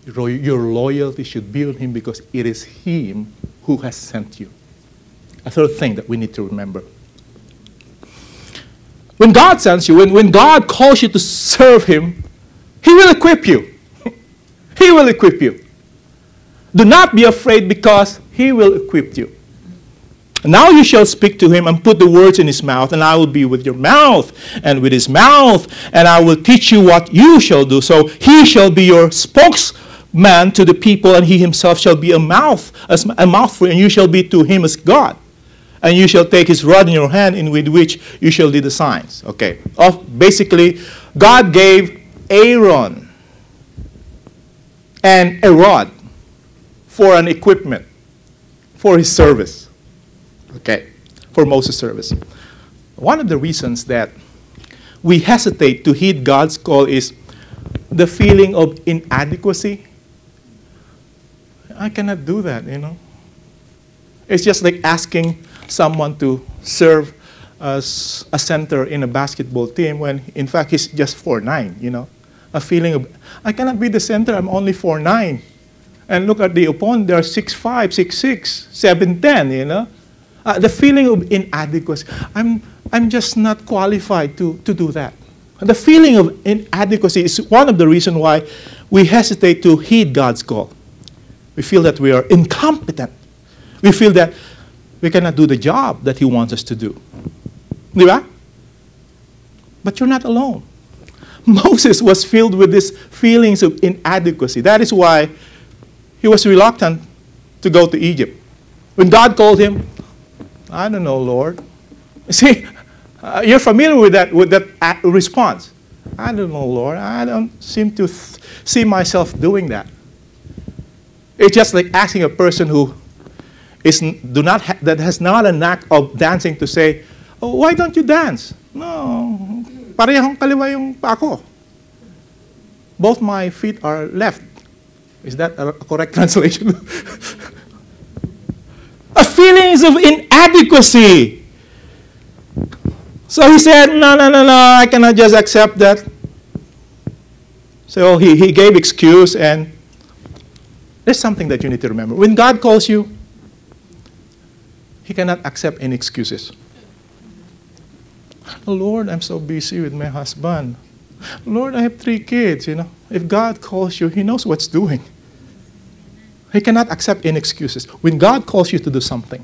Your loyalty should be on him because it is him who has sent you. A third thing that we need to remember. When God sends you, when God calls you to serve him, he will equip you. He will equip you. Do not be afraid because he will equip you. Now you shall speak to him and put the words in his mouth, and I will be with your mouth and with his mouth, and I will teach you what you shall do. So he shall be your spokesman to the people, and he himself shall be a mouth for you, and you shall be to him as God. And you shall take his rod in your hand, in with which you shall do the signs. Okay. Basically, God gave Aaron and a rod for an equipment for his service. Okay, for Moses' service. One of the reasons that we hesitate to heed God's call is the feeling of inadequacy. I cannot do that, you know. It's just like asking someone to serve as a center in a basketball team when, in fact, he's just 4'9", you know. A feeling of, I cannot be the center, I'm only 4'9". And look at the opponent, they're 6'5", 6'6", 7'10", you know. The feeling of inadequacy. I'm just not qualified to do that. The feeling of inadequacy is one of the reasons why we hesitate to heed God's call. We feel that we are incompetent. We feel that we cannot do the job that he wants us to do. Right? But you're not alone. Moses was filled with these feelings of inadequacy. That is why he was reluctant to go to Egypt. When God called him, I don't know, Lord. See, you're familiar with that response. I don't know, Lord. I don't seem to see myself doing that. It's just like asking a person who that has not a knack of dancing to say, oh, why don't you dance? No, parehong kaliwa yung pa ako. Both my feet are left. Is that a correct translation? A feelings of inadequacy. So he said, no, I cannot just accept that. So he gave excuse, and there's something that you need to remember. When God calls you, he cannot accept any excuses. Oh, Lord, I'm so busy with my husband. Lord, I have 3 kids, you know. If God calls you, he knows what's doing. He cannot accept any excuses. When God calls you to do something,